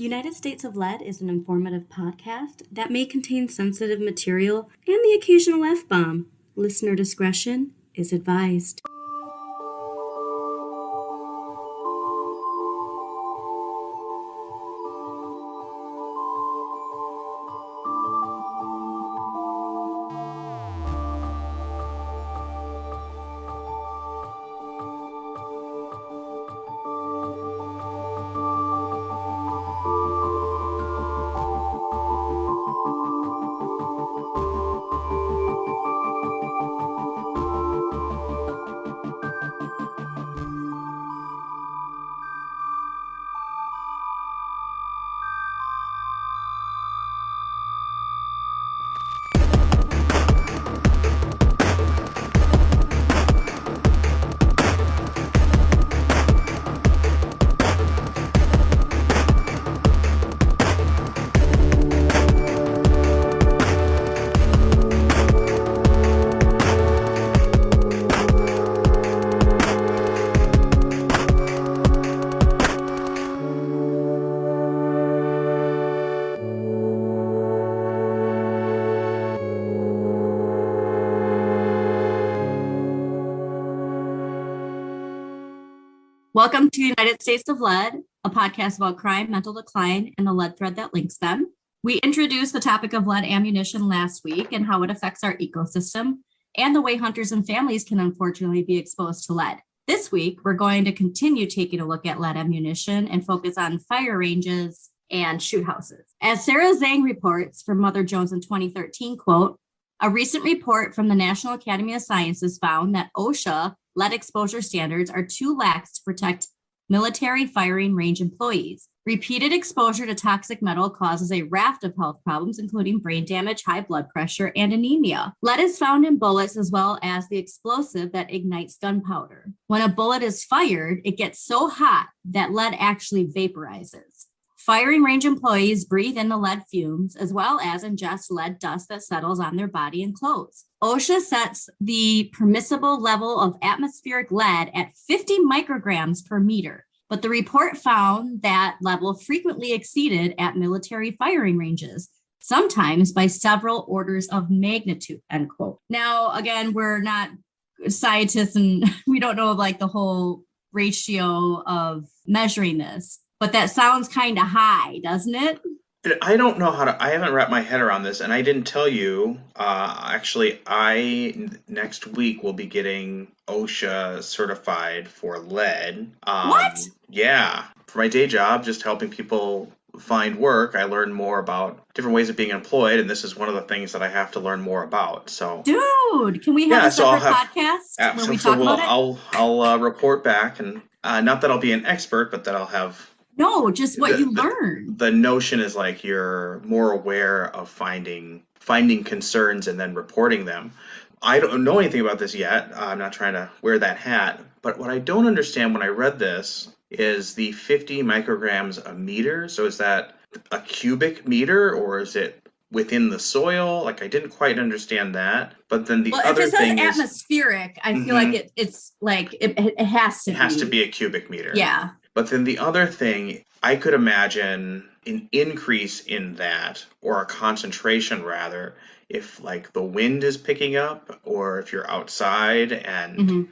United States of Lead is an informative podcast that may contain sensitive material and the occasional F-bomb. Listener discretion is advised. Welcome to United States of Lead, a podcast about crime, mental decline, and the lead thread that links them. We introduced the topic of lead ammunition last week and how it affects our ecosystem and the way hunters and families can unfortunately be exposed to lead. This week, we're going to continue taking a look at lead ammunition and focus on fire ranges and shoot houses. As Sarah Zhang reports from Mother Jones in 2013, quote, a recent report from the National Academy of Sciences found that OSHA lead exposure standards are too lax to protect military firing range employees. Repeated exposure to toxic metal causes a raft of health problems, including brain damage, high blood pressure, and anemia. Lead is found in bullets as well as the explosive that ignites gunpowder. When a bullet is fired, it gets so hot that lead actually vaporizes. Firing range employees breathe in the lead fumes as well as ingest lead dust that settles on their body and clothes. OSHA sets the permissible level of atmospheric lead at 50 micrograms per meter, but the report found that level frequently exceeded at military firing ranges, sometimes by several orders of magnitude, end quote. Now, again, we're not scientists and we don't know like the whole ratio of measuring this. But that sounds kind of high, doesn't it? I don't know I haven't wrapped my head around this, and I didn't tell you, actually, next week will be getting OSHA certified for lead. What? Yeah. For my day job, just helping people find work, I learned more about different ways of being employed, and this is one of the things that I have to learn more about. So, dude, can we have a separate podcast where we talk about it? I'll report back, and not that I'll be an expert, but that I'll have. No, just what you learned. The notion is like you're more aware of finding concerns and then reporting them. I don't know anything about this yet. I'm not trying to wear that hat. But what I don't understand when I read this is the 50 micrograms a meter. So is that a cubic meter or is it within the soil? Like I didn't quite understand that. But then the other thing is atmospheric. I feel like it's like it has to. It has to be a cubic meter. Yeah. But then the other thing, I could imagine an increase in that, or a concentration rather, if like the wind is picking up, or if you're outside and,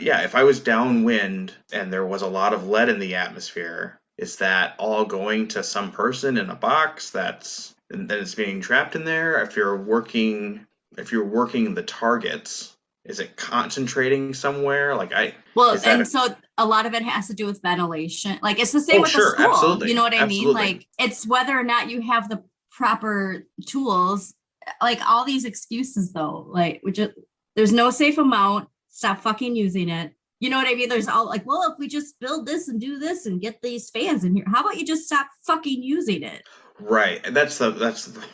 if I was downwind and there was a lot of lead in the atmosphere, is that all going to some person in a box and then it's being trapped in there? If you're working the targets, is it concentrating somewhere? So a lot of it has to do with ventilation. Like it's the same with the school. Absolutely. You know what I Absolutely. mean? Like it's whether or not you have the proper tools. Like all these excuses though, like there's no safe amount. Stop fucking using it. You know what I mean? There's all like, well, if we just build this and do this and get these fans in here, how about you just stop fucking using it? Right. That's the.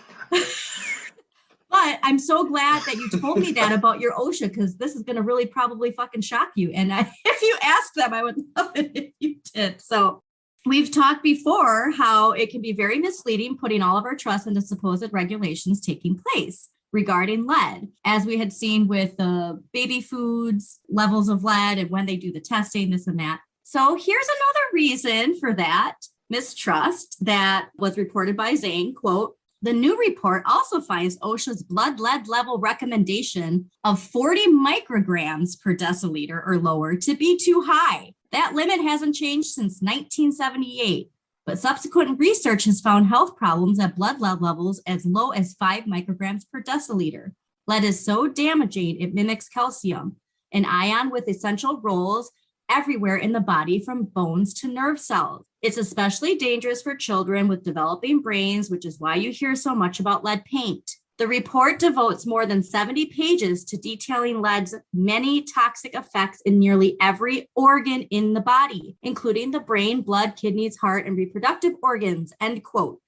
But I'm so glad that you told me that about your OSHA, because this is going to really probably fucking shock you. And if you ask them, I would love it if you did. So we've talked before how it can be very misleading putting all of our trust into supposed regulations taking place regarding lead, as we had seen with the baby foods, levels of lead, and when they do the testing, this and that. So here's another reason for that. mistrust that was reported by Zane, quote, the new report also finds OSHA's blood lead level recommendation of 40 micrograms per deciliter or lower to be too high. That limit hasn't changed since 1978, but subsequent research has found health problems at blood lead levels as low as 5 micrograms per deciliter. Lead is so damaging, it mimics calcium, an ion with essential roles everywhere in the body from bones to nerve cells. It's especially dangerous for children with developing brains, which is why you hear so much about lead paint. The report devotes more than 70 pages to detailing lead's many toxic effects in nearly every organ in the body, including the brain, blood, kidneys, heart, and reproductive organs, end quote.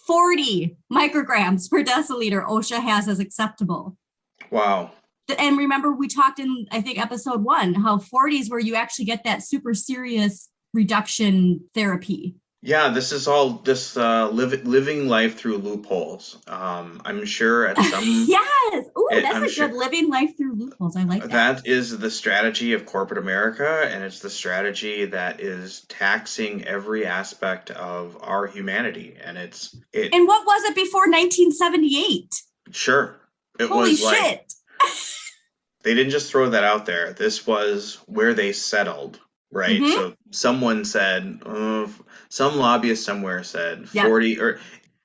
40 micrograms per deciliter OSHA has as acceptable. Wow. And remember, we talked in, I think, episode 1, how 40 is where you actually get that super serious reduction therapy. Yeah, this is all just living life through loopholes. I'm sure at some... Yes! Ooh, that's I'm a good living life through loopholes. I like that. That is the strategy of corporate America, and it's the strategy that is taxing every aspect of our humanity. And And what was it before 1978? Sure. Holy was shit! Like, they didn't just throw that out there. This was where they settled, right? Mm-hmm. So someone said, some lobbyist somewhere said 40 or...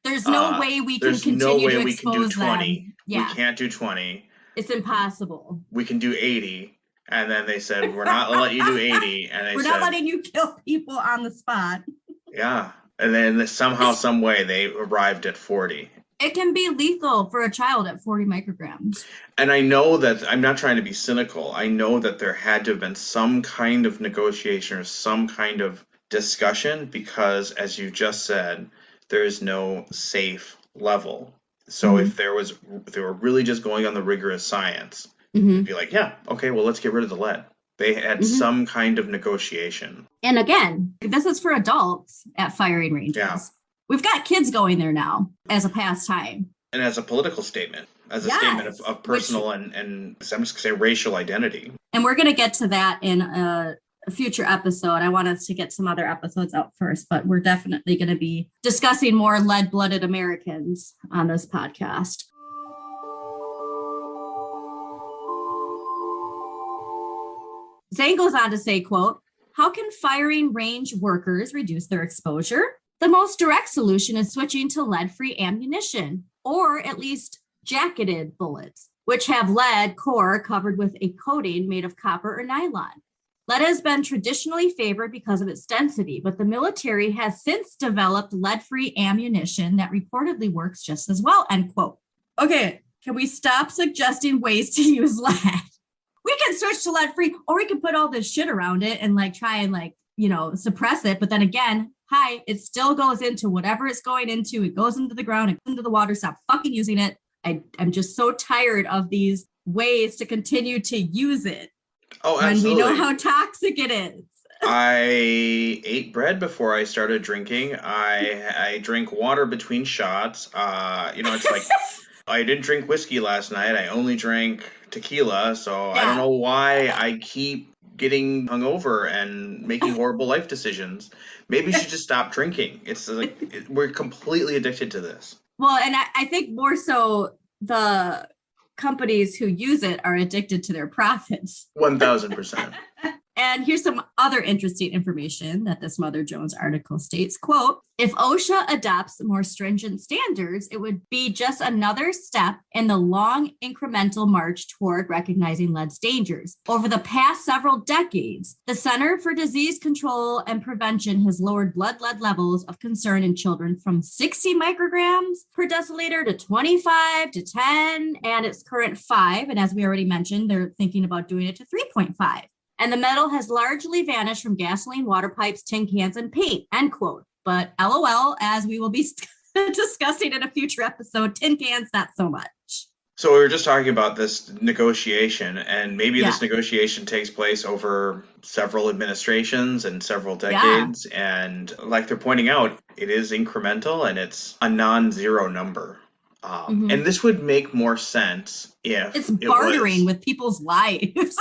There's no way we can continue to expose them. 20. Yeah. We can't do 20. It's impossible. We can do 80. And then they said, we're not letting you do 80. And we're not letting you kill people on the spot. Yeah. And then somehow, some way, they arrived at 40. It can be lethal for a child at 40 micrograms. And I know that, I'm not trying to be cynical, I know that there had to have been some kind of negotiation or some kind of discussion because, as you just said, there is no safe level. So if they were really just going on the rigorous science, it'd be like, yeah, okay, well, let's get rid of the lead. They had some kind of negotiation. And again, this is for adults at firing ranges. Yeah. We've got kids going there now as a pastime. And as a political statement, as a statement of personal and I'm just going to say racial identity. And we're going to get to that in a future episode. I want us to get some other episodes out first, but we're definitely going to be discussing more lead-blooded Americans on this podcast. Zane goes on to say, quote, how can firing range workers reduce their exposure? The most direct solution is switching to lead-free ammunition, or at least jacketed bullets, which have lead core covered with a coating made of copper or nylon. Lead has been traditionally favored because of its density, but the military has since developed lead-free ammunition that reportedly works just as well, end quote. Okay, can we stop suggesting ways to use lead? We can switch to lead-free, or we can put all this shit around it and try and suppress it. But then again, it still goes into whatever it's going into. It goes into the ground, it goes into the water. Stop fucking using it. I'm just so tired of these ways to continue to use it. Oh, absolutely. When we know how toxic it is. I ate bread before I started drinking. I drink water between shots. It's like I didn't drink whiskey last night. I only drank tequila. So I don't know why I keep getting hungover and making horrible life decisions. Maybe you should just stop drinking. It's like we're completely addicted to this. Well, and I think more so the companies who use it are addicted to their profits. 1,000%. And here's some other interesting information that this Mother Jones article states, quote, if OSHA adopts more stringent standards, it would be just another step in the long incremental march toward recognizing lead's dangers. Over the past several decades, the Center for Disease Control and Prevention has lowered blood lead levels of concern in children from 60 micrograms per deciliter to 25 to 10, and its current 5. And as we already mentioned, they're thinking about doing it to 3.5. And the metal has largely vanished from gasoline, water pipes, tin cans, and paint, end quote. But LOL, as we will be discussing in a future episode, tin cans, not so much. So we were just talking about this negotiation, and maybe this negotiation takes place over several administrations and several decades. Yeah. And like they're pointing out, it is incremental and it's a non-zero number. And this would make more sense if it's bartering with people's lives.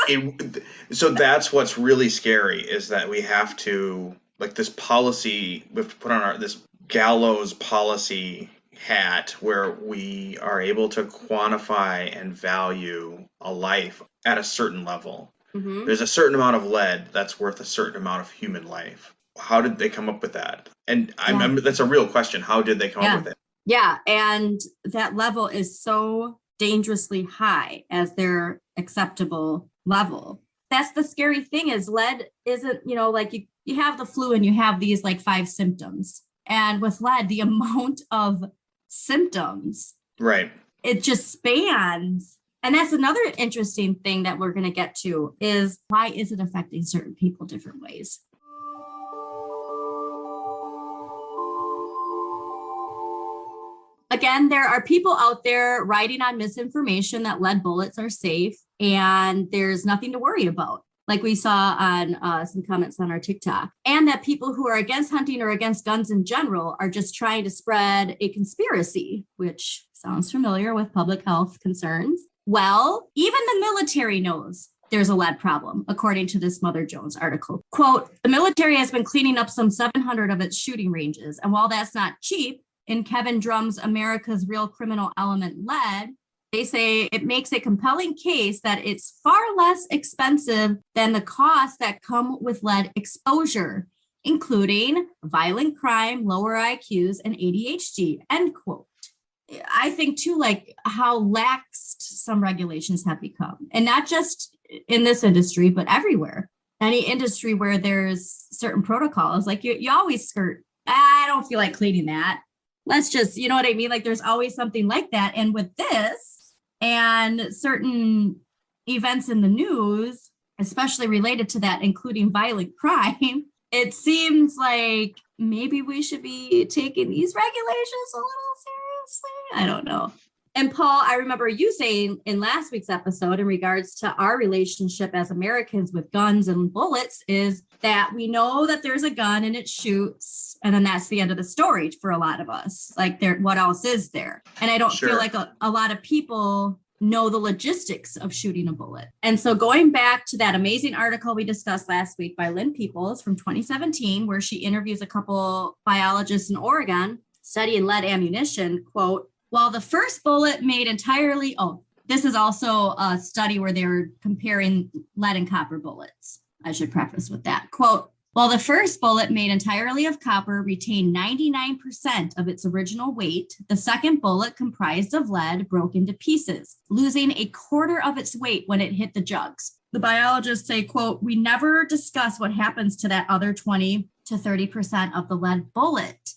So that's what's really scary is that we have to like this policy, we have to put on this gallows policy hat where we are able to quantify and value a life at a certain level. Mm-hmm. There's a certain amount of lead that's worth a certain amount of human life. How did they come up with that? And Yeah. that's a real question. How did they come up Yeah. with it? Yeah. And that level is so dangerously high as their acceptable level. That's the scary thing is lead isn't, like you have the flu and you have these like 5 symptoms. And with lead, the amount of symptoms, Right. it just spans. And that's another interesting thing that we're going to get to is why is it affecting certain people different ways? Again, there are people out there writing on misinformation that lead bullets are safe and there's nothing to worry about, like we saw on some comments on our TikTok, and that people who are against hunting or against guns in general are just trying to spread a conspiracy, which sounds familiar with public health concerns. Well, even the military knows there's a lead problem, according to this Mother Jones article. Quote, the military has been cleaning up some 700 of its shooting ranges. And while that's not cheap, in Kevin Drum's America's Real Criminal Element Lead, they say it makes a compelling case that it's far less expensive than the costs that come with lead exposure, including violent crime, lower IQs, and ADHD, end quote. I think too, like how laxed some regulations have become, and not just in this industry, but everywhere. Any industry where there's certain protocols, like you always skirt, I don't feel like cleaning that. Let's just, you know what I mean? Like there's always something like that. And with this and certain events in the news, especially related to that, including violent crime, it seems like maybe we should be taking these regulations a little seriously. I don't know. And Paul, I remember you saying in last week's episode in regards to our relationship as Americans with guns and bullets is that we know that there's a gun and it shoots, and then that's the end of the story for a lot of us. Like what else is there? And I don't feel like a lot of people know the logistics of shooting a bullet. And so going back to that amazing article we discussed last week by Lynn Peoples from 2017, where she interviews a couple biologists in Oregon studying lead ammunition, quote, while the first bullet made entirely, this is also a study where they were comparing lead and copper bullets. I should preface with that. Quote, while the first bullet made entirely of copper retained 99% of its original weight, the second bullet comprised of lead broke into pieces, losing a quarter of its weight when it hit the jugs. The biologists say, quote, we never discuss what happens to that other 20 to 30% of the lead bullet.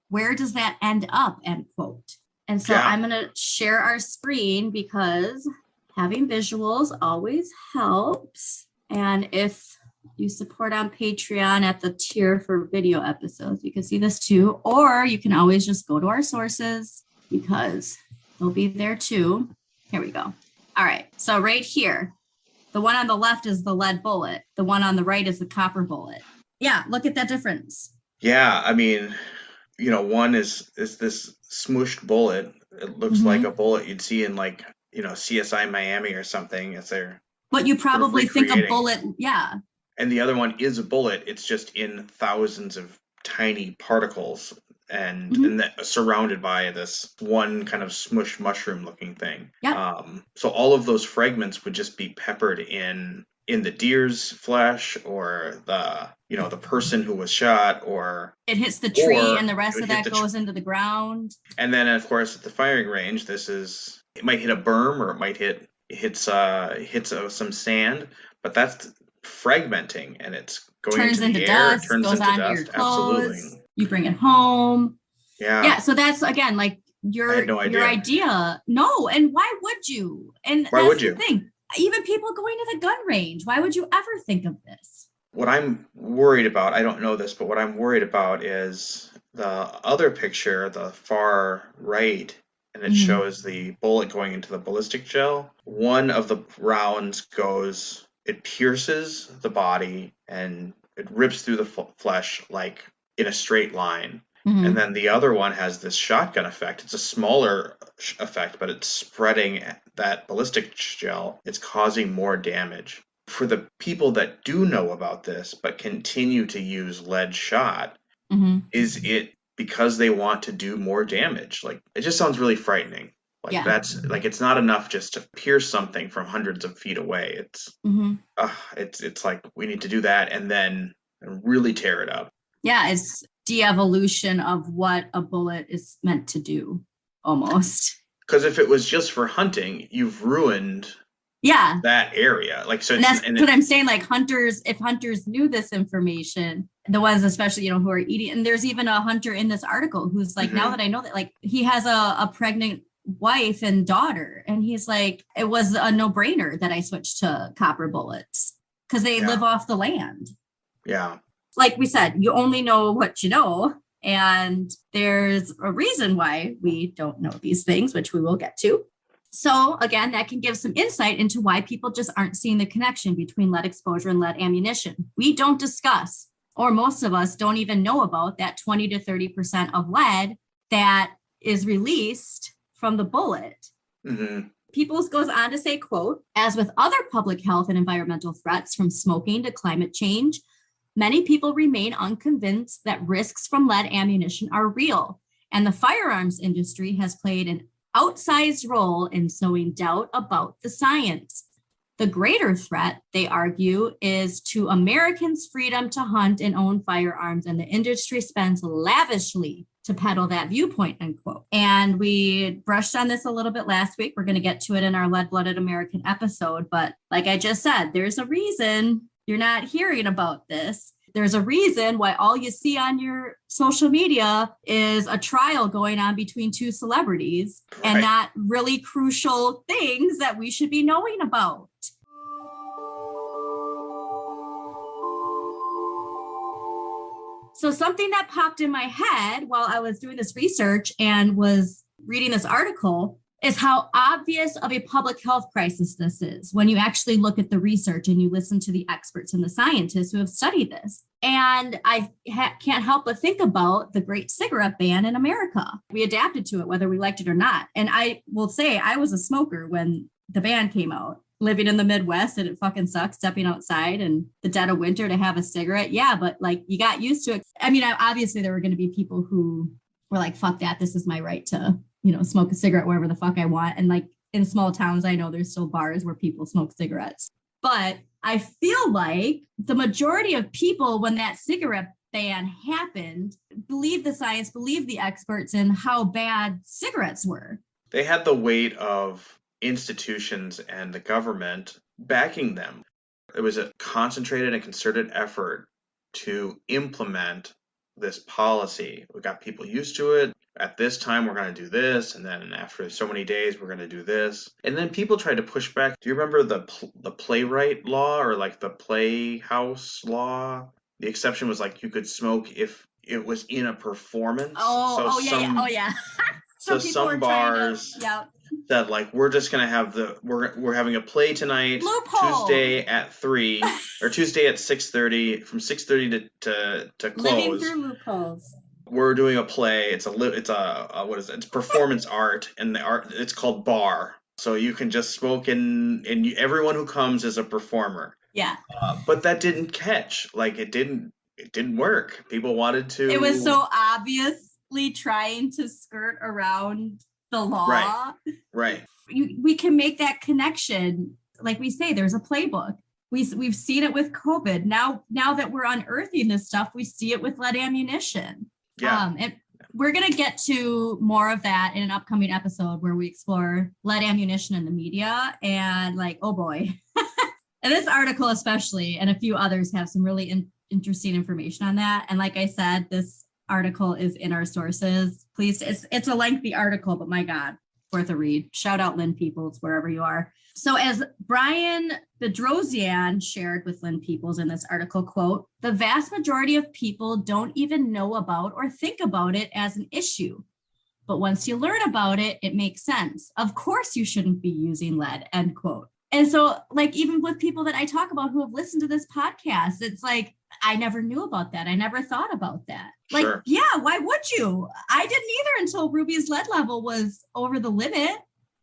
Where does that end up, end quote. And so I'm going to share our screen because having visuals always helps. And if you support on Patreon at the tier for video episodes, you can see this too. Or you can always just go to our sources because they'll be there too. Here we go. All right. So right here, the one on the left is the lead bullet. The one on the right is the copper bullet. Yeah. Look at that difference. Yeah. I mean, one is this smooshed bullet. It looks like a bullet you'd see in like, CSI Miami or something. It's there. But you probably think a bullet. Yeah. And the other one is a bullet. It's just in thousands of tiny particles and that, surrounded by this one kind of smushed mushroom looking thing. Yeah. So all of those fragments would just be peppered in the deer's flesh or the person who was shot, or it hits the tree and the rest of that goes into the ground. And then of course at the firing range, it might hit a berm or it might hit some sand, but that's fragmenting and it's going turns into the dust, air, turns goes into onto dust. your clothes. Absolutely. You bring it home. Yeah. So that's again like your idea. No, and why would you? And why that's would the you? thing. Even people going to the gun range, why would you ever think of this? What I'm worried about, I don't know this, but what I'm worried about is the other picture, the far right, and it shows the bullet going into the ballistic gel. One of the rounds it pierces the body and it rips through the flesh like in a straight line. And then the other one has this shotgun effect. It's a smaller effect, but it's spreading that ballistic gel. It's causing more damage. For the people that do know about this but continue to use lead shot, Hmm. is it because they want to do more damage? Like, it just sounds really frightening. Like, Yeah. that's like, it's not enough just to pierce something from hundreds of feet away. Hmm. It's like we need to do that and then really tear it up. Yeah, it's de-evolution of what a bullet is meant to do, almost. Because if it was just for hunting, you've ruined Yeah. that area. Like, so And it's that's and what it, I'm saying. Like hunters, if hunters knew this information, the ones especially, who are eating, and there's even a hunter in this article who's like, now mhm, that I know that, like, he has a pregnant wife and daughter, and he's like, it was a no-brainer that I switched to copper bullets because they yeah, live off the land. yeah, Like we said, you only know what you know. And there's a reason why we don't know these things, which we will get to. So again, that can give some insight into why people just aren't seeing the connection between lead exposure and lead ammunition. We don't discuss, or most of us don't even know about, that 20 to 30% of lead that is released from the bullet. hmm, Peoples goes on to say, quote, as with other public health and environmental threats from smoking to climate change, many people remain unconvinced that risks from lead ammunition are real, and the firearms industry has played an outsized role in sowing doubt about the science. The greater threat, they argue, is to Americans' freedom to hunt and own firearms, and the industry spends lavishly to peddle that viewpoint, unquote. And we brushed on this a little bit last week. We're going to get to it in our Lead-Blooded American episode. But like I just said, there's a reason you're not hearing about this. There's a reason why all you see on your social media is a trial going on between two celebrities and right. not really crucial things that we should be knowing about. So something that popped in my head while I was doing this research and was reading this article is how obvious of a public health crisis this is when you actually look at the research and you listen to the experts and the scientists who have studied this. And I can't help but think about the great cigarette ban in America. We adapted to it, whether we liked it or not. And I will say I was a smoker when the ban came out. Living in the Midwest, and it fucking sucks stepping outside in the dead of winter to have a cigarette. Yeah, but like you got used to it. I mean, obviously there were going to be people who were like, fuck that. This is my right to, smoke a cigarette wherever the fuck I want. And like in small towns, I know there's still bars where people smoke cigarettes. But I feel like the majority of people, when that cigarette ban happened, believed the science, believed the experts in how bad cigarettes were. They had the weight of institutions and the government backing them. It was a concentrated and concerted effort to implement this policy. We got people used to it. At this time, we're going to do this, and then after so many days, we're going to do this. And then people tried to push back. Do you remember the playwright law, or like the playhouse law? The exception was like you could smoke if it was in a performance. Yeah. So People some are trying to, bars said like we're just gonna have we're having a play tonight, loophole. Tuesday at 3 or Tuesday at 6:30, from 6:30 to Living close. through loopholes. We're doing a play. It's a what is it? It's performance art, and the art it's called bar. So you can just smoke and everyone who comes is a performer. Yeah. But that didn't catch. Like it didn't work. People wanted to. It was so obviously trying to skirt around the law. Right. We can make that connection. Like we say, there's a playbook. We've seen it with COVID. Now that we're unearthing this stuff, we see it with lead ammunition. Yeah. And we're going to get to more of that in an upcoming episode where we explore lead ammunition in the media and like, oh boy. And this article especially, and a few others have some really interesting information on that. And like I said, this article is in our sources. Please, it's a lengthy article, but my God, worth a read. Shout out Lynn Peoples, wherever you are. So as Brian Bedrosian shared with Lynn Peoples in this article, quote, the vast majority of people don't even know about or think about it as an issue. But once you learn about it, it makes sense. Of course you shouldn't be using lead, end quote. And so like, even with people that I talk about who have listened to this podcast, it's like, I never knew about that. I never thought about that. Like, Sure. Yeah, why would you? I didn't either until Ruby's lead level was over the limit.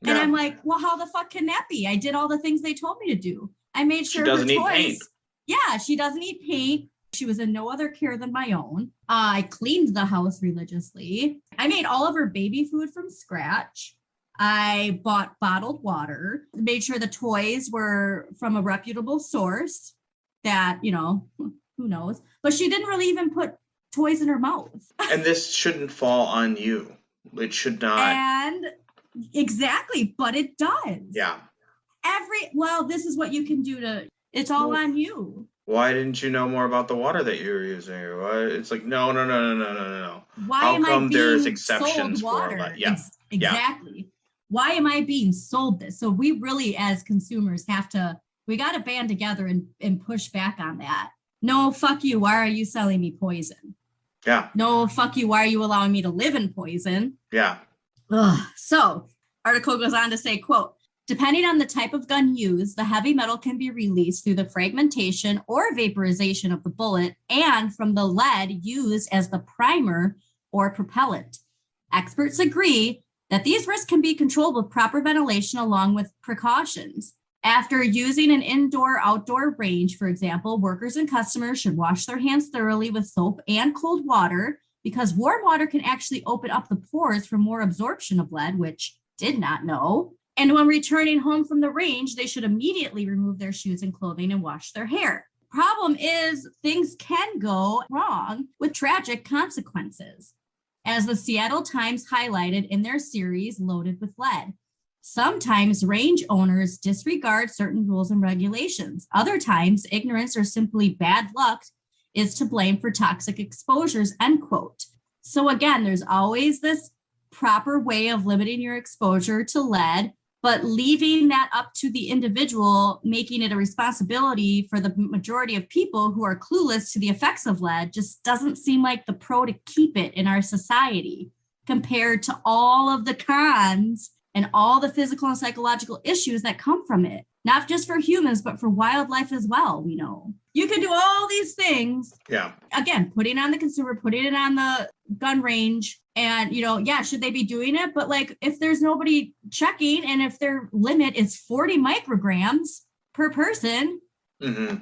And I'm like, well, how the fuck can that be? I did all the things they told me to do. I made She sure doesn't her eat toys. paint. Yeah, she doesn't eat paint. She was in no other care than my own. I cleaned the house religiously. I made all of her baby food from scratch. I bought bottled water, made sure the toys were from a reputable source that, who knows. But she didn't really even put toys in her mouth. And this shouldn't fall on you. It should not. And exactly, but it does. Yeah. This is what you can do it's all on you. Why didn't you know more about the water that you were using? It's like, no. Why How am come I there's being exceptions sold water? for yeah. Exactly. Yeah. Why am I being sold this? So we really, as consumers, we got to band together and push back on that. No, fuck you. Why are you selling me poison? Yeah. No, fuck you. Why are you allowing me to live in poison? Yeah. Ugh. So, article goes on to say, quote, depending on the type of gun used, the heavy metal can be released through the fragmentation or vaporization of the bullet and from the lead used as the primer or propellant. Experts agree that these risks can be controlled with proper ventilation along with precautions. After using an indoor-outdoor range, for example, workers and customers should wash their hands thoroughly with soap and cold water because warm water can actually open up the pores for more absorption of lead, which did not know. And when returning home from the range, they should immediately remove their shoes and clothing and wash their hair. Problem is, things can go wrong with tragic consequences, as the Seattle Times highlighted in their series Loaded with Lead. Sometimes range owners disregard certain rules and regulations. Other times, ignorance or simply bad luck is to blame for toxic exposures, end quote. So again, there's always this proper way of limiting your exposure to lead, but leaving that up to the individual, making it a responsibility for the majority of people who are clueless to the effects of lead just doesn't seem like the pro to keep it in our society compared to all of the cons and all the physical and psychological issues that come from it, not just for humans, but for wildlife as well. You can do all these things. Yeah. Again, putting on the consumer, putting it on the gun range. And, should they be doing it? But if there's nobody checking and if their limit is 40 micrograms per person, mm-hmm.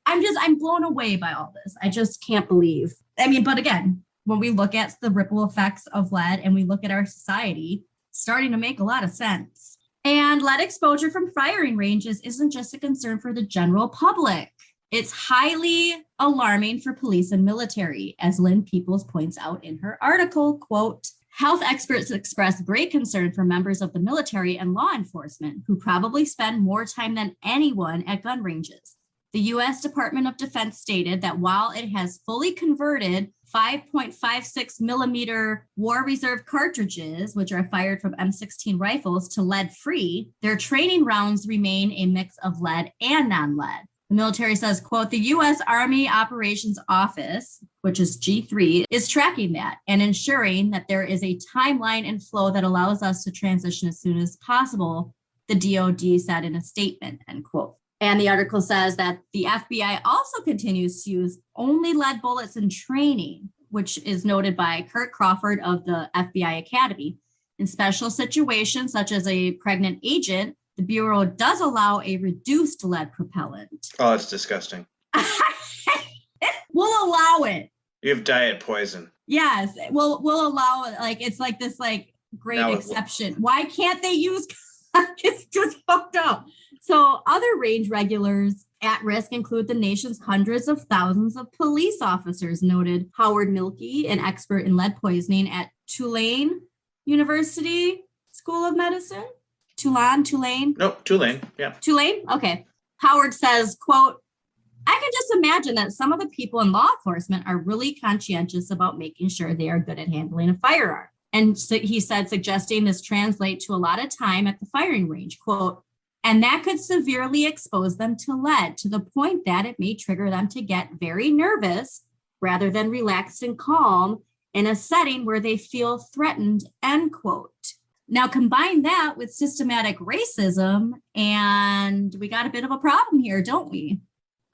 I'm blown away by all this. I just can't believe. But again, when we look at the ripple effects of lead and we look at our society, starting to make a lot of sense. And lead exposure from firing ranges isn't just a concern for the general public. It's highly alarming for police and military, as Lynn Peoples points out in her article, quote, health experts express great concern for members of the military and law enforcement who probably spend more time than anyone at gun ranges. The U.S. Department of Defense stated that while it has fully converted 5.56 millimeter War Reserve cartridges, which are fired from M16 rifles, to lead-free, their training rounds remain a mix of lead and non-lead. The military says, quote, the U.S. Army Operations Office, which is G3, is tracking that and ensuring that there is a timeline and flow that allows us to transition as soon as possible, the DoD said in a statement, end quote. And the article says that the FBI also continues to use only lead bullets in training, which is noted by Kurt Crawford of the FBI Academy. In special situations, such as a pregnant agent, the Bureau does allow a reduced lead propellant. Oh, it's disgusting. We'll allow it. You have diet poison. Yes, we'll allow it. It's this great now exception. Why can't they use? It's just fucked up. So other range regulars at risk include the nation's hundreds of thousands of police officers, noted Howard Milkey, an expert in lead poisoning at Tulane University School of Medicine. Tulane? Nope, Tulane, yeah. Tulane? Okay. Howard says, quote, I can just imagine that some of the people in law enforcement are really conscientious about making sure they are good at handling a firearm. And so he said, suggesting this translate to a lot of time at the firing range, quote, and that could severely expose them to lead to the point that it may trigger them to get very nervous rather than relaxed and calm in a setting where they feel threatened, end quote. Now, combine that with systematic racism, and we got a bit of a problem here, don't we?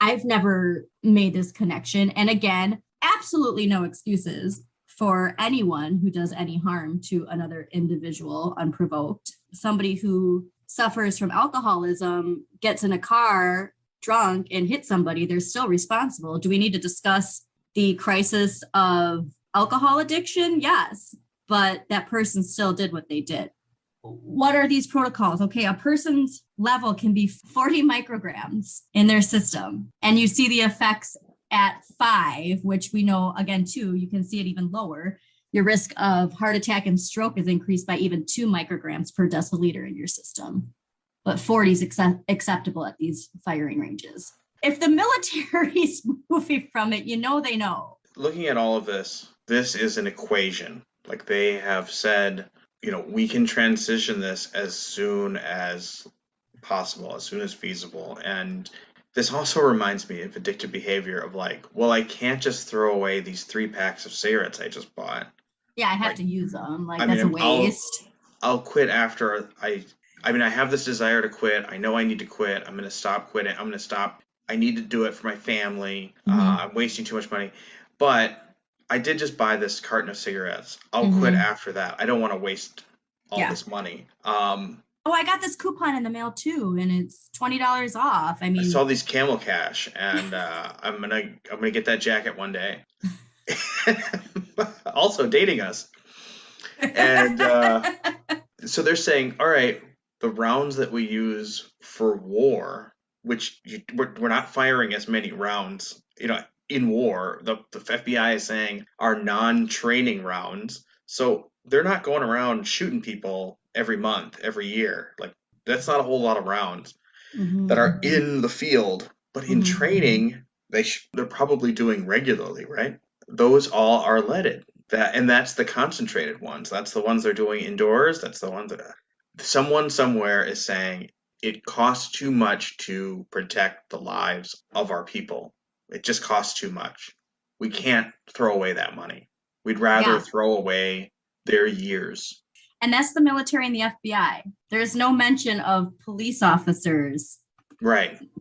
I've never made this connection. And again, absolutely no excuses for anyone who does any harm to another individual unprovoked. Somebody who suffers from alcoholism, gets in a car drunk and hits somebody, they're still responsible. Do we need to discuss the crisis of alcohol addiction? Yes, but that person still did what they did. What are these protocols? Okay, a person's level can be 40 micrograms in their system, and you see the effects at 5, which we know, again, too, you can see it even lower. Your risk of heart attack and stroke is increased by even 2 micrograms per deciliter in your system. But 40 is acceptable at these firing ranges. If the military's moving from it, you know they know. Looking at all of this, this is an equation. Like they have said, we can transition this as soon as possible, as soon as feasible. And this also reminds me of addictive behavior of like, well, I can't just throw away these 3 packs of cigarettes I just bought. Yeah, I have to use them. Like, that's a waste. I'll quit after I have this desire to quit. I know I need to quit. I'm going to stop quitting. I'm going to stop. I need to do it for my family. I'm wasting too much money. But I did just buy this carton of cigarettes. I'll quit after that. I don't want to waste all this money. I got this coupon in the mail too, and it's $20 off. I saw these Camel Cash, and I'm gonna get that jacket one day. Also dating us, and so they're saying, all right, the rounds that we use for war, which we're not firing as many rounds, in war, the FBI is saying are non-training rounds. So they're not going around shooting people every month, every year. Like, that's not a whole lot of rounds that are in the field. But in training, they're probably doing regularly, right? Those all are leaded. And that's the concentrated ones. That's the ones they're doing indoors. That's the ones that someone somewhere is saying it costs too much to protect the lives of our people. It just costs too much. We can't throw away that money. We'd rather throw away their years. And that's the military and the FBI. There's no mention of police officers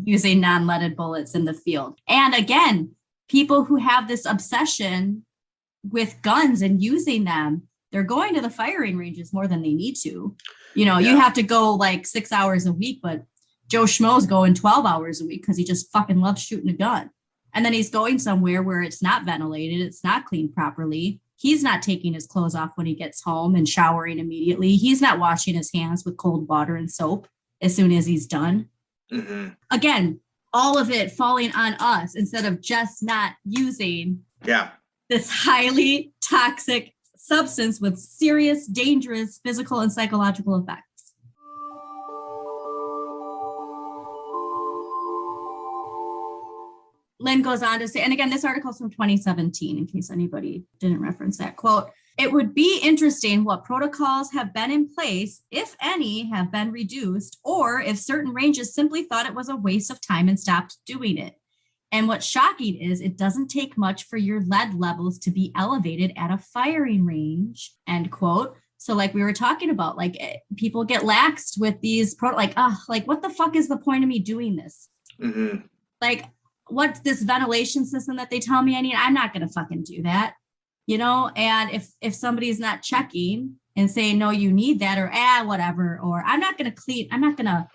using non-leaded bullets in the field. And again, people who have this obsession with guns and using them, they're going to the firing ranges more than they need to. You have to go like 6 hours a week, but Joe Schmo's going 12 hours a week because he just fucking loves shooting a gun. And then he's going somewhere where it's not ventilated, it's not cleaned properly. He's not taking his clothes off when he gets home and showering immediately. He's not washing his hands with cold water and soap as soon as he's done. Again, all of it falling on us instead of just not using this highly toxic substance with serious, dangerous physical and psychological effects. Lynn goes on to say, and again, this article is from 2017, in case anybody didn't reference that quote. It would be interesting what protocols have been in place, if any have been reduced, or if certain ranges simply thought it was a waste of time and stopped doing it. And what's shocking is it doesn't take much for your lead levels to be elevated at a firing range, end quote. So like we were talking about, like people get laxed with these, like what the fuck is the point of me doing this? Like, what's this ventilation system that they tell me I need? I'm not going to fucking do that, and if somebody's not checking and saying, no, you need that, or whatever, or I'm not going to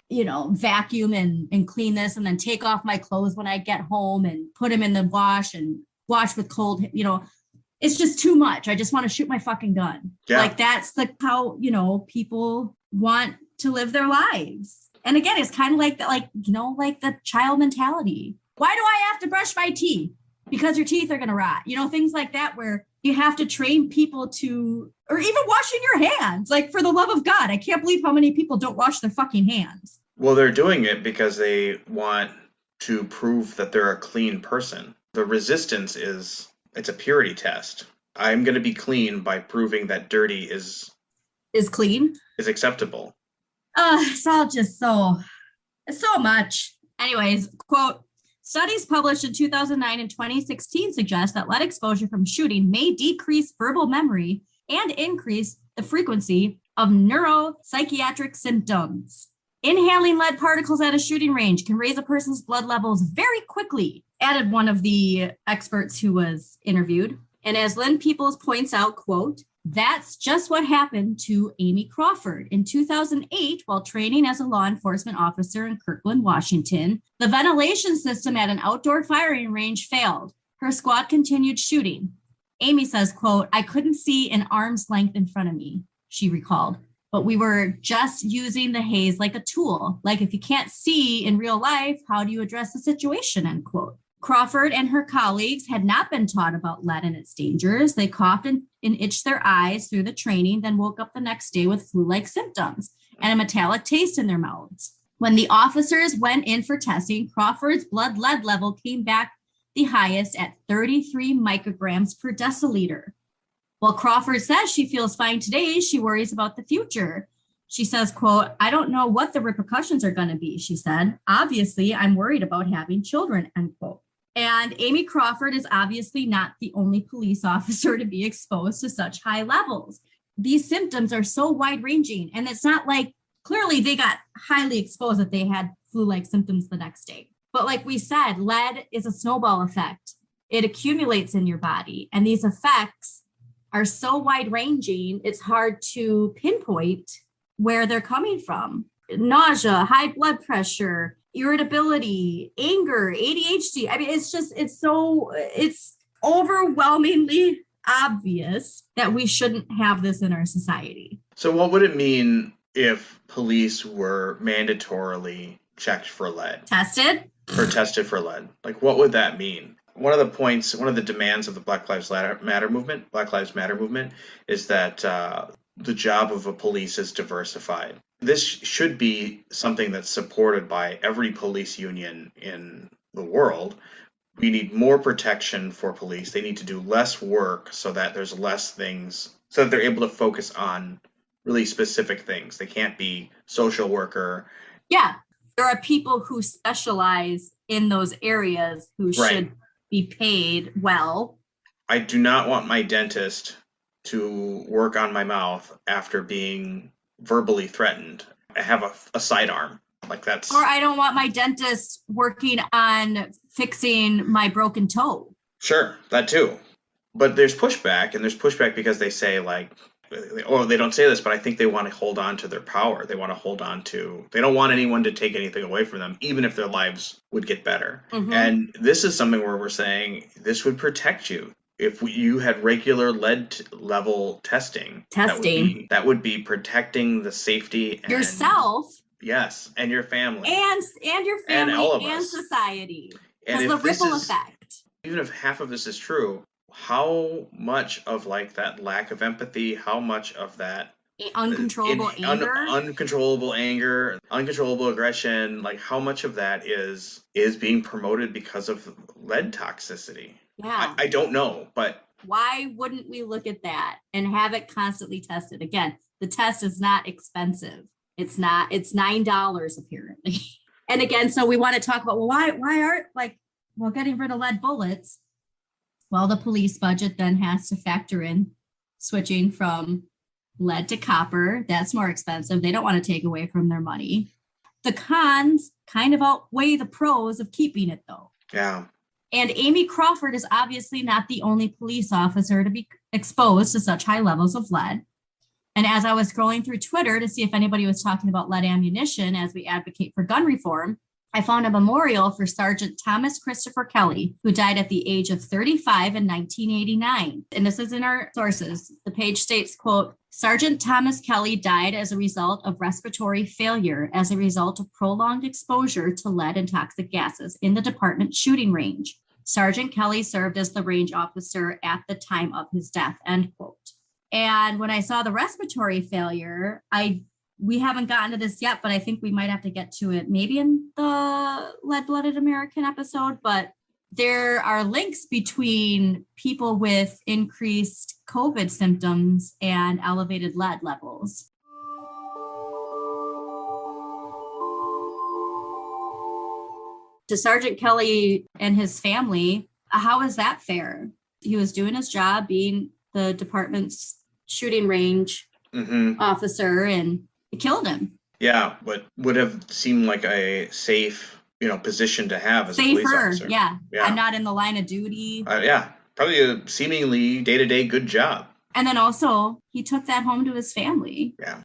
vacuum and clean this and then take off my clothes when I get home and put them in the wash and wash with cold, it's just too much. I just want to shoot my fucking gun. Yeah. Like that's how, people want to live their lives. And again, it's kind of like that, like the child mentality. Why do I have to brush my teeth? Because your teeth are going to rot. Things like that where you have to train people to, or even washing your hands. Like, for the love of God, I can't believe how many people don't wash their fucking hands. Well, they're doing it because they want to prove that they're a clean person. The resistance it's a purity test. I'm going to be clean by proving that dirty is clean, is acceptable. It's all just so much. Anyways, quote, studies published in 2009 and 2016 suggest that lead exposure from shooting may decrease verbal memory and increase the frequency of neuropsychiatric symptoms. Inhaling lead particles at a shooting range can raise a person's blood levels very quickly, added one of the experts who was interviewed. And as Lynn Peoples points out, quote, That's just what happened to Amy Crawford. In 2008, while training as a law enforcement officer in Kirkland, Washington, the ventilation system at an outdoor firing range failed. Her squad continued shooting. Amy says, quote, "I couldn't see an arm's length in front of me," she recalled, "but we were just using the haze like a tool. Like if you can't see in real life, how do you address the situation?" End quote. Crawford and her colleagues had not been taught about lead and its dangers. They coughed and itched their eyes through the training, then woke up the next day with flu-like symptoms and a metallic taste in their mouths. When the officers went in for testing, Crawford's blood lead level came back the highest at 33 micrograms per deciliter. While Crawford says she feels fine today, she worries about the future. She says, quote, "I don't know what the repercussions are going to be," she said. "Obviously, I'm worried about having children," end quote. And Amy Crawford is obviously not the only police officer to be exposed to such high levels. These symptoms are so wide-ranging, and it's not like clearly they got highly exposed that they had flu-like symptoms the next day. But like we said, lead is a snowball effect. It accumulates in your body, and these effects are so wide-ranging, it's hard to pinpoint where they're coming from. Nausea, high blood pressure, irritability, anger, ADHD. I mean, it's overwhelmingly obvious that we shouldn't have this in our society. So what would it mean if police were mandatorily checked for lead? Tested for lead? Like, what would that mean? One of the demands of the Black Lives Matter movement is that the job of a police is diversified. This should be something that's supported by every police union in the world. We need more protection for police. They need to do less work so that there's less things, so that they're able to focus on really specific things. They can't be social worker. Yeah, there are people who specialize in those areas who should be paid well. I do not want my dentist to work on my mouth after being verbally threatened. I have a sidearm. Like that's. Or I don't want my dentist working on fixing my broken toe. Sure, that too. But there's pushback, and there's pushback because they say like, or they don't say this, but I think they want to hold on to their power. They don't want anyone to take anything away from them, even if their lives would get better. Mm-hmm. And this is something where we're saying this would protect you. If you had regular lead level testing, that would be protecting the safety and yourself. Yes, and your family. And your family and all of and us. Society. And the ripple effect. Even if half of this is true, how much of like that lack of empathy, how much of that uncontrollable anger, uncontrollable aggression, like how much of that is being promoted because of lead toxicity? Yeah. I don't know, but why wouldn't we look at that and have it constantly tested? Again, the test is not expensive. It's $9 apparently. And again, so we want to talk about, well, why aren't getting rid of lead bullets? Well, the police budget then has to factor in switching from lead to copper. That's more expensive. They don't want to take away from their money. The cons kind of outweigh the pros of keeping it though. Yeah. And Amy Crawford is obviously not the only police officer to be exposed to such high levels of lead. And as I was scrolling through Twitter to see if anybody was talking about lead ammunition as we advocate for gun reform, I found a memorial for Sergeant Thomas Christopher Kelly, who died at the age of 35 in 1989. And this is in our sources. The page states, quote, "Sergeant Thomas Kelly died as a result of respiratory failure as a result of prolonged exposure to lead and toxic gases in the department shooting range. Sergeant Kelly served as the range officer at the time of his death," end quote. And when I saw the respiratory failure, we haven't gotten to this yet, but I think we might have to get to it maybe in the Lead-Blooded American episode. But there are links between people with increased COVID symptoms and elevated lead levels. To Sergeant Kelly and his family, how is that fair? He was doing his job, being the department's shooting range officer, and it killed him. Yeah, what would have seemed like a safe, position to have as a police officer. Yeah. I'm not in the line of duty. Probably a seemingly day-to-day good job. And then also he took that home to his family. Yeah.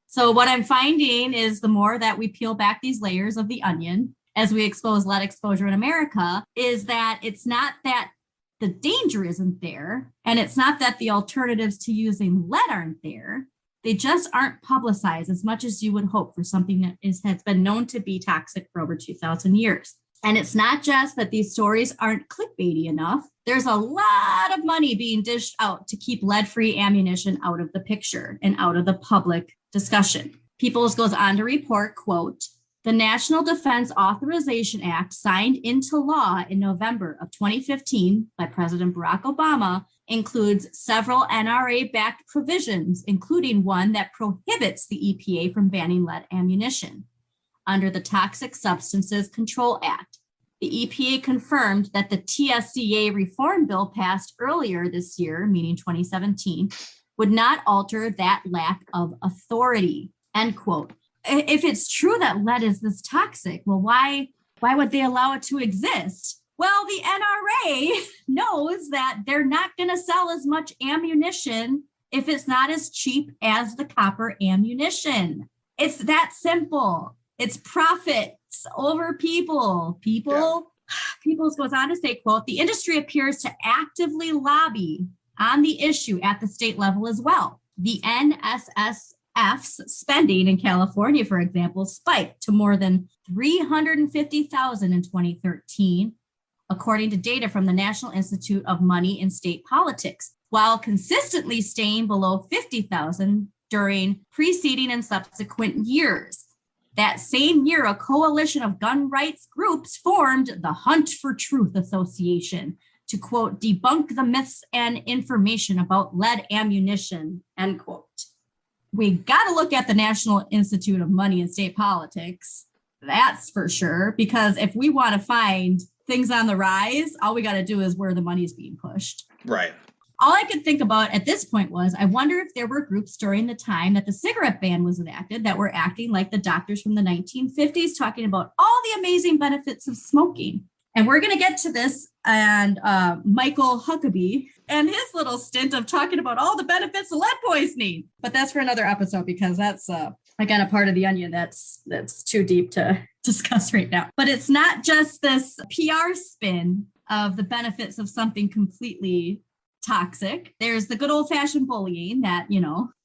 So what I'm finding is the more that we peel back these layers of the onion as we expose lead exposure in America, is that it's not that the danger isn't there, and it's not that the alternatives to using lead aren't there. They just aren't publicized as much as you would hope for something that has been known to be toxic for over 2,000 years. And it's not just that these stories aren't clickbaity enough. There's a lot of money being dished out to keep lead-free ammunition out of the picture and out of the public discussion. Peoples goes on to report, quote, the National Defense Authorization Act, signed into law in November of 2015 by President Barack Obama, includes several NRA-backed provisions, including one that prohibits the EPA from banning lead ammunition. Under the Toxic Substances Control Act, the EPA confirmed that the TSCA reform bill passed earlier this year, meaning 2017, would not alter that lack of authority, end quote. If it's true that lead is this toxic, well, why would they allow it to exist? Well, the NRA knows that they're not going to sell as much ammunition if it's not as cheap as the copper ammunition. It's that simple. It's profits over people. Peoples goes on to say, quote, the industry appears to actively lobby on the issue at the state level as well. The NSSF's spending in California, for example, spiked to more than $350,000 in 2013, according to data from the National Institute of Money and State Politics, while consistently staying below $50,000 during preceding and subsequent years. That same year, a coalition of gun rights groups formed the Hunt for Truth Association to, quote, debunk the myths and information about lead ammunition, end quote. We got to look at the National Institute of Money and State Politics, that's for sure, because if we want to find things on the rise, all we got to do is where the money is being pushed. Right. All I could think about at this point was, I wonder if there were groups during the time that the cigarette ban was enacted that were acting like the doctors from the 1950s, talking about all the amazing benefits of smoking. And we're going to get to this and Michael Huckabee and his little stint of talking about all the benefits of lead poisoning. But that's for another episode, because that's, again, a part of the onion that's too deep to discuss right now. But it's not just this PR spin of the benefits of something completely toxic. There's the good old-fashioned bullying that,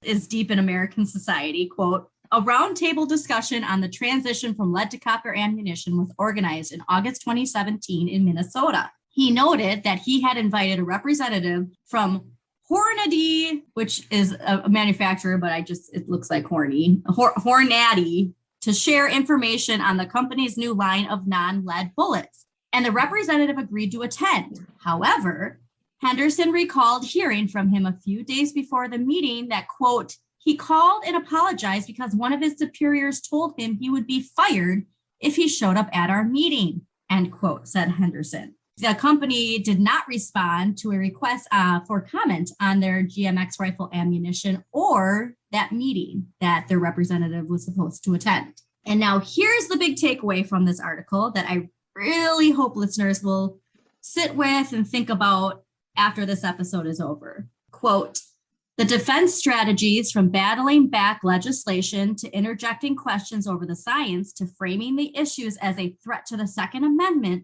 is deep in American society. Quote, a roundtable discussion on the transition from lead to copper ammunition was organized in August 2017 in Minnesota. He noted that he had invited a representative from Hornady, which is a manufacturer, but it looks like Hornady, to share information on the company's new line of non-lead bullets. And the representative agreed to attend. However, Henderson recalled hearing from him a few days before the meeting that, quote, he called and apologized because one of his superiors told him he would be fired if he showed up at our meeting, end quote, said Henderson. The company did not respond to a request for comment on their GMX rifle ammunition or that meeting that their representative was supposed to attend. And now here's the big takeaway from this article that I really hope listeners will sit with and think about after this episode is over. Quote, the defense strategies from battling back legislation to interjecting questions over the science to framing the issues as a threat to the Second Amendment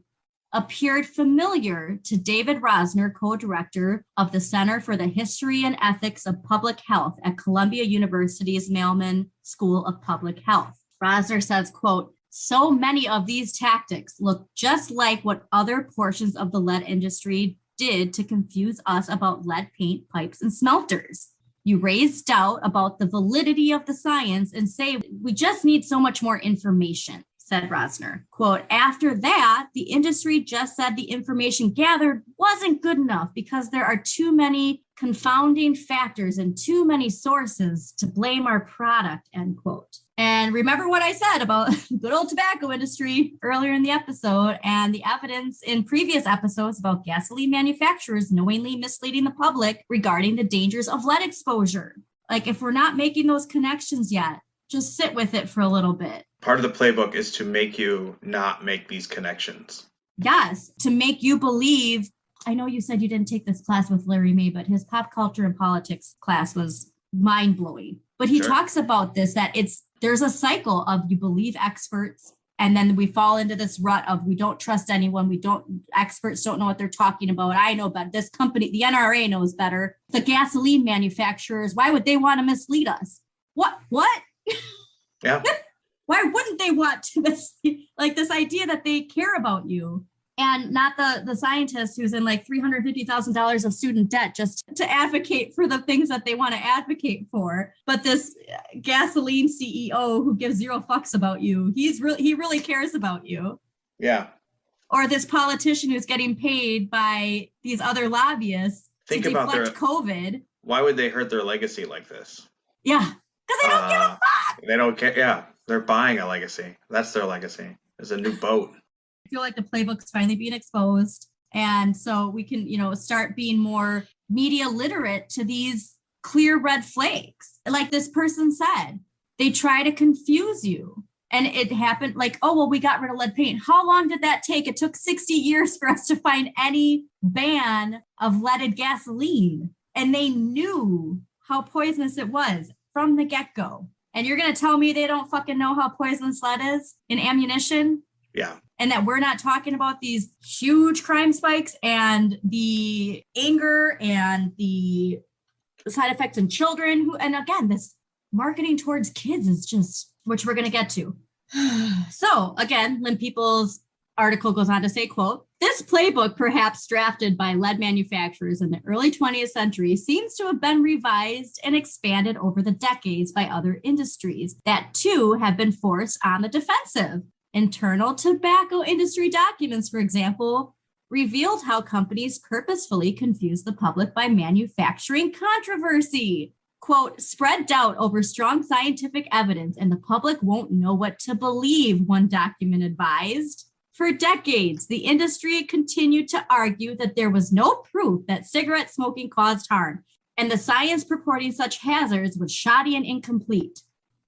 appeared familiar to David Rosner, co-director of the Center for the History and Ethics of Public Health at Columbia University's Mailman School of Public Health. Rosner says, quote, so many of these tactics look just like what other portions of the lead industry did to confuse us about lead paint, pipes, and smelters. You raise doubt about the validity of the science and say, we just need so much more information, said Rosner. Quote, after that, the industry just said the information gathered wasn't good enough because there are too many confounding factors and too many sources to blame our product, end quote. And remember what I said about good old tobacco industry earlier in the episode and the evidence in previous episodes about gasoline manufacturers knowingly misleading the public regarding the dangers of lead exposure. Like, if we're not making those connections yet, just sit with it for a little bit. Part of the playbook is to make you not make these connections. Yes, to make you believe I know you said you didn't take this class with Larry May, but his pop culture and politics class was mind blowing. But he talks about this, that there's a cycle of you believe experts, and then we fall into this rut of we don't trust anyone. Experts don't know what they're talking about. I know better. This company, the NRA knows better. The gasoline manufacturers, why would they want to mislead us? What? Yeah. Why wouldn't they want to like this idea that they care about you? And not the scientist who's in like $350,000 of student debt just to advocate for the things that they want to advocate for. But this gasoline CEO who gives zero fucks about you, he really cares about you. Yeah. Or this politician who's getting paid by these other lobbyists to deflect COVID. Why would they hurt their legacy like this? Yeah, because they don't give a fuck. They don't care. Yeah, they're buying a legacy. That's their legacy. There's a new boat. I feel like the playbook's finally being exposed. And so we can, start being more media literate to these clear red flags. Like this person said, they try to confuse you. And it happened like, oh, well, we got rid of lead paint. How long did that take? It took 60 years for us to find any ban of leaded gasoline. And they knew how poisonous it was from the get-go. And you're going to tell me they don't fucking know how poisonous lead is in ammunition? Yeah. And that we're not talking about these huge crime spikes and the anger and the side effects in children and again, this marketing towards kids is just, which we're going to get to. So again, Lynn Peoples' article goes on to say, quote, this playbook, perhaps drafted by lead manufacturers in the early 20th century, seems to have been revised and expanded over the decades by other industries that too have been forced on the defensive. Internal tobacco industry documents, for example, revealed how companies purposefully confuse the public by manufacturing controversy. Quote, spread doubt over strong scientific evidence and the public won't know what to believe, one document advised. For decades, the industry continued to argue that there was no proof that cigarette smoking caused harm, and the science purporting such hazards was shoddy and incomplete.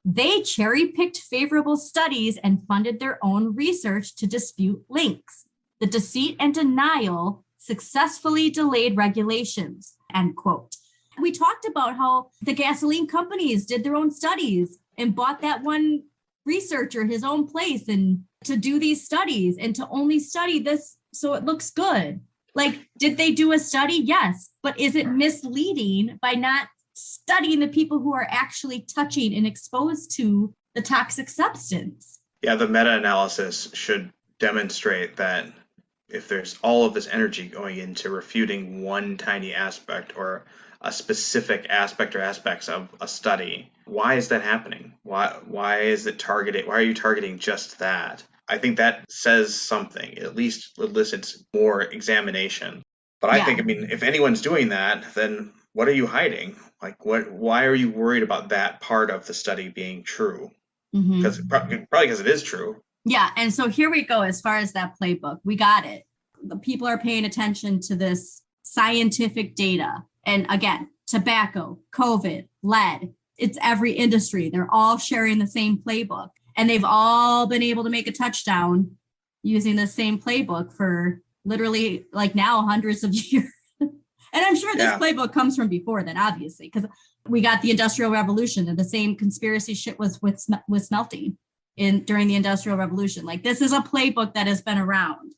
They cherry-picked favorable studies and funded their own research to dispute links. The deceit and denial successfully delayed regulations, end quote. We talked about how the gasoline companies did their own studies and bought that one researcher his own place and to do these studies and to only study this so it looks good. Like, did they do a study? Yes. But is it misleading by not studying the people who are actually touching and exposed to the toxic substance? Yeah, the meta-analysis should demonstrate that if there's all of this energy going into refuting one tiny aspect or a specific aspect or aspects of a study, why is that happening? Why is it targeted? Why are you targeting just that? I think that says something. At least elicits more examination. But I think, if anyone's doing that, then what are you hiding? Like, why are you worried about that part of the study being true? Because probably because it is true. Yeah. And so here we go. As far as that playbook, we got it. The people are paying attention to this scientific data. And again, tobacco, COVID, lead, it's every industry. They're all sharing the same playbook. And they've all been able to make a touchdown using the same playbook for literally like now hundreds of years. And I'm sure this playbook comes from before then, obviously, because we got the Industrial Revolution and the same conspiracy shit was with smelting during the Industrial Revolution. Like, this is a playbook that has been around,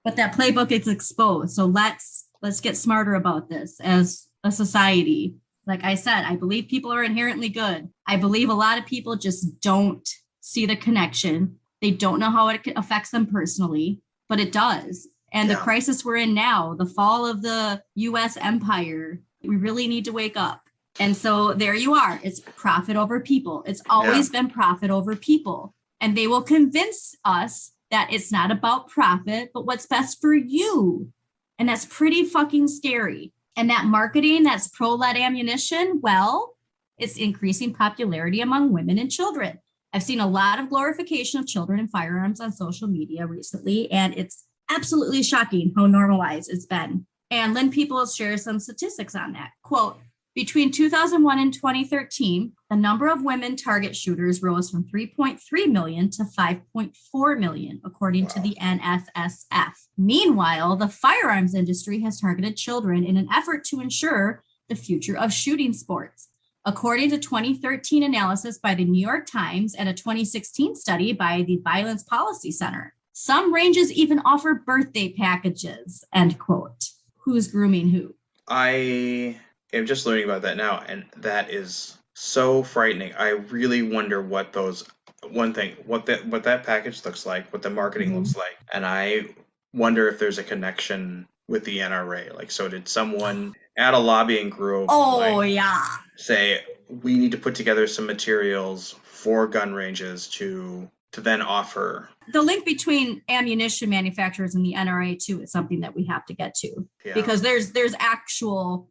but that playbook is exposed. So let's get smarter about this as a society. Like I said, I believe people are inherently good. I believe a lot of people just don't see the connection. They don't know how it affects them personally, but it does. And the crisis we're in now, the fall of the U.S. empire, we really need to wake up. And so there you are. It's profit over people. It's always been profit over people. And they will convince us that it's not about profit, but what's best for you. And that's pretty fucking scary. And that marketing that's pro-lead ammunition, well, it's increasing popularity among women and children. I've seen a lot of glorification of children and firearms on social media recently, and it's absolutely shocking how normalized it's been. And Lynn Peoples shares some statistics on that. Quote, Between 2001 and 2013, the number of women target shooters rose from 3.3 million to 5.4 million, according to the NSSF. Meanwhile, the firearms industry has targeted children in an effort to ensure the future of shooting sports. According to 2013 analysis by the New York Times and a 2016 study by the Violence Policy Center, some ranges even offer birthday packages, end quote. Who's grooming who? I am just learning about that now, and that is so frightening. I really wonder what that package looks like, what the marketing looks like, and I wonder if there's a connection with the NRA. Like, so did someone at a lobbying group say we need to put together some materials for gun ranges to then offer? The link between ammunition manufacturers and the NRA too is something that we have to get to, because there's actual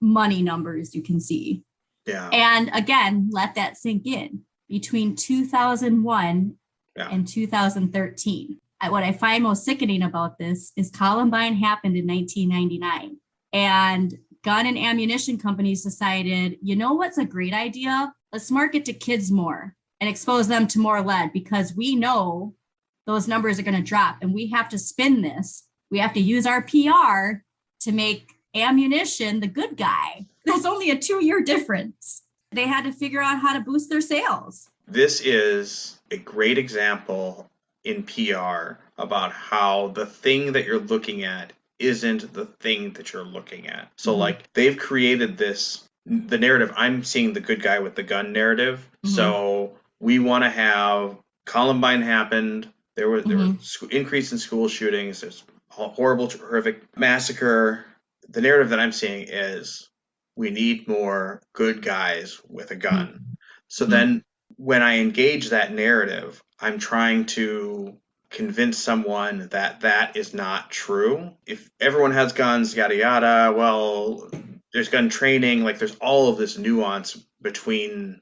money numbers you can see. Yeah. And again, let that sink in. Between 2001 and 2013. What I find most sickening about this is Columbine happened in 1999, and gun and ammunition companies decided, you know what's a great idea? Let's market to kids more and expose them to more lead, because we know those numbers are going to drop, and we have to spin this. We have to use our PR to make ammunition the good guy. That's only a 2-year difference. They had to figure out how to boost their sales. This is a great example in PR about how the thing that you're looking at isn't the thing that you're looking at. So like they've created the narrative. I'm seeing the good guy with the gun narrative. So we want to have Columbine happened. There was increase in school shootings. There's a horrible, horrific massacre. The narrative that I'm seeing is we need more good guys with a gun. So then when I engage that narrative, I'm trying to convince someone that that is not true. If everyone has guns, yada, yada, well, there's gun training. Like there's all of this nuance between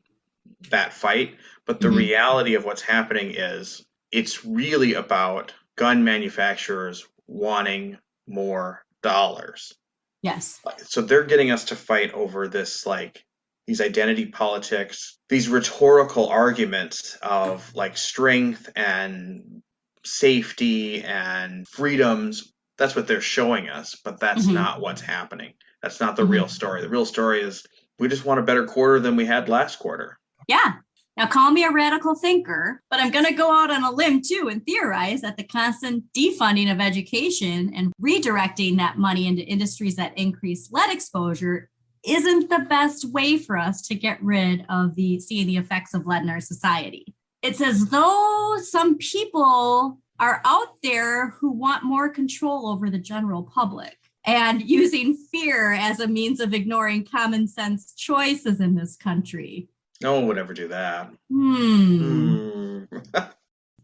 that fight. But the reality of what's happening is it's really about gun manufacturers wanting more dollars. Yes. So they're getting us to fight over this, like, these identity politics, these rhetorical arguments of like strength and safety and freedoms. That's what they're showing us, but that's not what's happening. That's not the real story. The real story is we just want a better quarter than we had last quarter. Yeah. Now, call me a radical thinker, but I'm going to go out on a limb too and theorize that the constant defunding of education and redirecting that money into industries that increase lead exposure isn't the best way for us to get rid of seeing the effects of lead in our society. It's as though some people are out there who want more control over the general public and using fear as a means of ignoring common sense choices in this country. No one would ever do that. In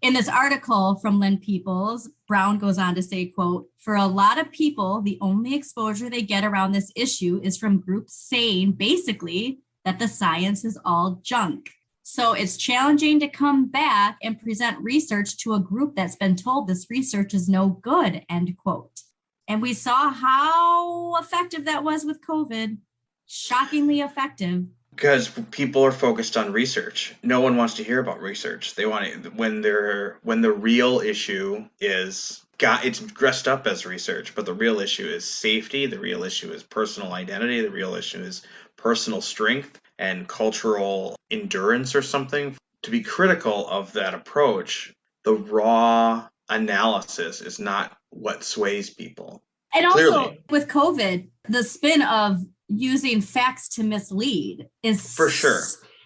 this article from Lynn Peoples, Brown goes on to say, quote, for a lot of people, the only exposure they get around this issue is from groups saying basically that the science is all junk. So it's challenging to come back and present research to a group that's been told this research is no good, end quote. And we saw how effective that was with COVID. Shockingly effective. Because people are focused on research. No one wants to hear about research. They want it when the real issue is it's dressed up as research, but the real issue is safety. The real issue is personal identity. The real issue is personal strength and cultural endurance or something. To be critical of that approach, the raw analysis is not what sways people. And Clearly. Also with COVID, the spin of using facts to mislead is for sure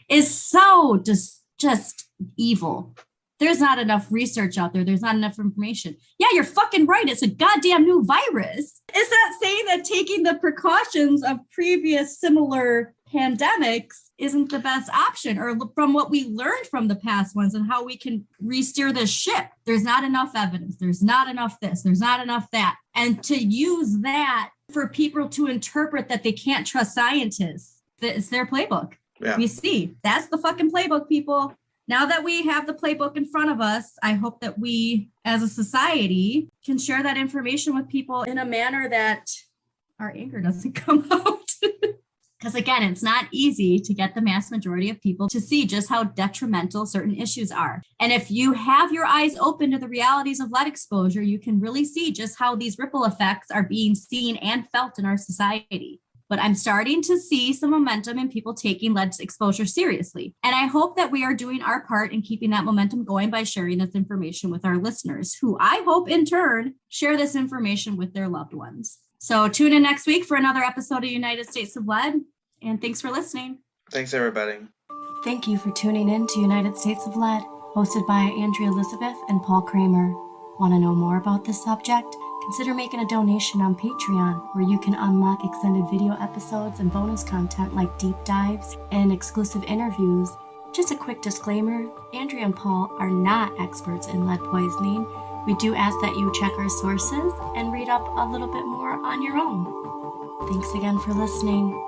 is so just evil. There's not enough research out there. There's not enough information. Yeah, you're fucking right. It's a goddamn new virus. Is that saying that taking the precautions of previous similar pandemics isn't the best option, or from what we learned from the past ones and how we can re-steer this ship? There's not enough evidence. There's not enough this. There's not enough that. And to use that for people to interpret that they can't trust scientists, it's their playbook. Yeah. We see that's the fucking playbook, people. Now that we have the playbook in front of us, I hope that we as a society can share that information with people in a manner that our anger doesn't come out. Because again, it's not easy to get the mass majority of people to see just how detrimental certain issues are. And if you have your eyes open to the realities of lead exposure, you can really see just how these ripple effects are being seen and felt in our society. But I'm starting to see some momentum in people taking lead exposure seriously. And I hope that we are doing our part in keeping that momentum going by sharing this information with our listeners, who I hope in turn share this information with their loved ones. So tune in next week for another episode of United States of Lead. And thanks for listening. Thanks, everybody. Thank you for tuning in to United States of Lead, hosted by Andrea Elizabeth and Paul Kramer. Want to know more about this subject? Consider making a donation on Patreon, where you can unlock extended video episodes and bonus content like deep dives and exclusive interviews. Just a quick disclaimer, Andrea and Paul are not experts in lead poisoning. We do ask that you check our sources and read up a little bit more on your own. Thanks again for listening.